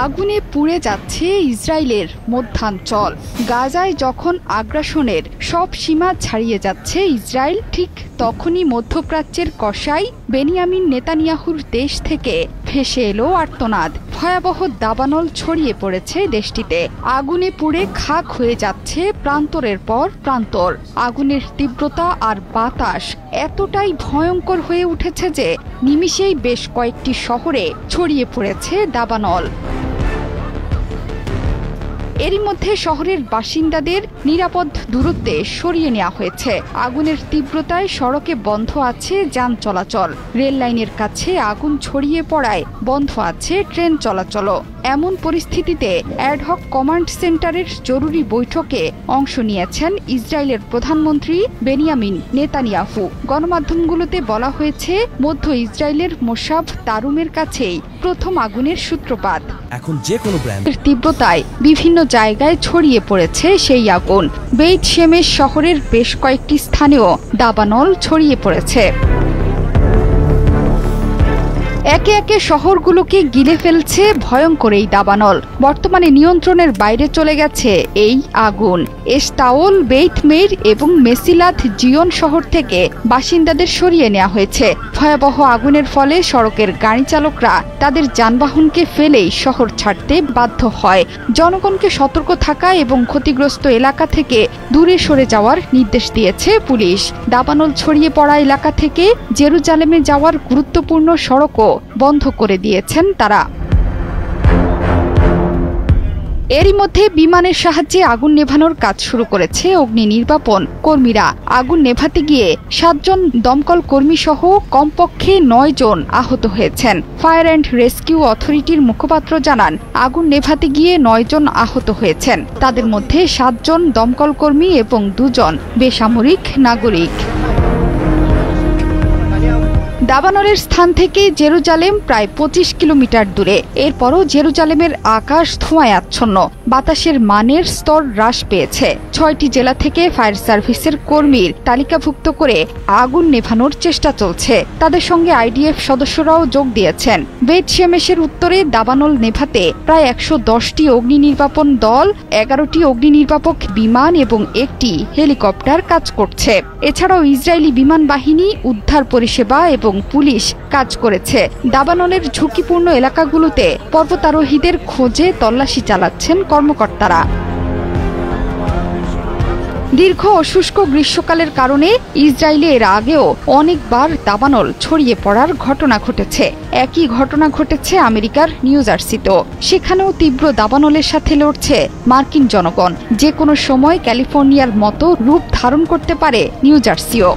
আগুনে পুড়ে যাচ্ছে ইসরায়েলের মধ্যাঞ্চল। গাজায় যখন আগ্রাসনের সব সীমা ছাড়িয়ে যাচ্ছে ইসরায়েল, ঠিক তখনই মধ্যপ্রাচ্যের কসাই বেনিয়ামিন নেতানিয়াহুর দেশ থেকে ভেসে এলো আর্তনাদ। ভয়াবহ দাবানল ছড়িয়ে পড়েছে দেশটিতে। আগুনে পুড়ে খাক হয়ে যাচ্ছে প্রান্তরের পর প্রান্তর। আগুনের তীব্রতা আর বাতাস এতটাই ভয়ঙ্কর হয়ে উঠেছে যে নিমিষেই বেশ কয়েকটি শহরে ছড়িয়ে পড়েছে দাবানল। এরই মধ্যে শহরের বাসিন্দাদের নিরাপদ দূরত্বে সরিয়ে নেওয়া হয়েছে। আগুনের তীব্রতায় সড়কে বন্ধ আছে যান চলাচল। রেল লাইনের কাছে আগুন ছড়িয়ে পড়ায় বন্ধ আছে ট্রেন চলাচলও। এমন পরিস্থিতিতে অ্যাডহক কমান্ড সেন্টারের জরুরি বৈঠকে অংশ নিয়েছেন ইসরায়েলের প্রধানমন্ত্রী বেনিয়ামিন নেতানিয়াহু। গণমাধ্যমগুলোতে বলা হয়েছে, মধ্য ইসরায়েলের মোসাব তারুমের কাছেই প্রথম আগুনের সূত্রপাত। এখন যে কোনো ব্র্যান্ডের তীব্রতায় বিভিন্ন জায়গায় ছড়িয়ে পড়েছে সেই আগুন। বেইত শেমেশ শহরের বেশ কয়েকটি স্থানেও দাবানল ছড়িয়ে পড়েছে। একে একে শহরগুলোকে গিলে ফেলছে ভয়ঙ্কর এই দাবানল। বর্তমানে নিয়ন্ত্রণের বাইরে চলে গেছে এই আগুন। এস্তাওল, বেইত মেইর এবং মেসিলাথ জিয়ন শহর থেকে বাসিন্দাদের সরিয়ে নেওয়া হয়েছে। ভয়াবহ আগুনের ফলে সড়কের গাড়ি চালকরা তাদের যানবাহনকে ফেলেই শহর ছাড়তে বাধ্য হয়। জনগণকে সতর্ক থাকা এবং ক্ষতিগ্রস্ত এলাকা থেকে দূরে সরে যাওয়ার নির্দেশ দিয়েছে পুলিশ। দাবানল ছড়িয়ে পড়া এলাকা থেকে জেরুজালেমে যাওয়ার গুরুত্বপূর্ণ সড়কও বন্ধ করে দিয়েছেন তারা। এরই মধ্যে বিমানের সাহায্যে আগুন নেভানোর কাজ শুরু করেছে অগ্নি নির্বাপন কর্মীরা। আগুন নেভাতে গিয়ে 7 জন দমকল কর্মী সহ কমপক্ষে 9 জন আহত হয়েছেন। ফায়ার অ্যান্ড রেস্কিউ অথরিটির মুখপাত্র জানান, আগুন নেভাতে গিয়ে 9 জন আহত হয়েছেন। তাদের মধ্যে 7 জন দমকল কর্মী এবং 2 জন বেসামরিক নাগরিক। দাবানলের স্থান থেকে জেরুজালেম প্রায় 25 কিলোমিটার দূরে। এরপরও জেরুজালেমের আকাশ ধোঁয়ায় আচ্ছন্ন। বাতাসের মানের স্তর হ্রাস পেয়েছে। 6টি জেলা থেকে ফায়ার সার্ভিসের কর্মীর তালিকাভুক্ত করে আগুন নেভানোর চেষ্টা চলছে। তাদের সঙ্গে আইডিএফ সদস্যরাও যোগ দিয়েছেন। বেইত শেমেশের উত্তরে দাবানল নেভাতে প্রায় 110টি অগ্নি নির্বাপন দল, 11টি অগ্নি নির্বাপক বিমান এবং 1টি হেলিকপ্টার কাজ করছে। এছাড়াও ইসরায়েলি বিমান বাহিনী, উদ্ধার পরিষেবা এবং পুলিশ কাজ করেছে। দাবানলের ঝুঁকিপূর্ণ এলাকাগুলোতে পর্বতারোহীদের খোঁজে তল্লাশি চালাচ্ছেন কর্মকর্তারা। দীর্ঘ ও শুষ্ক গ্রীষ্মকালের কারণে ইসরায়েলে এর আগেও অনেকবার দাবানল ছড়িয়ে পড়ার ঘটনা ঘটেছে। একই ঘটনা ঘটেছে আমেরিকার নিউ জার্সিতেও। সেখানেও তীব্র দাবানলের সাথে লড়ছে মার্কিন জনগণ। যে কোনো সময় ক্যালিফোর্নিয়ার মতো রূপ ধারণ করতে পারে নিউ জার্সিও।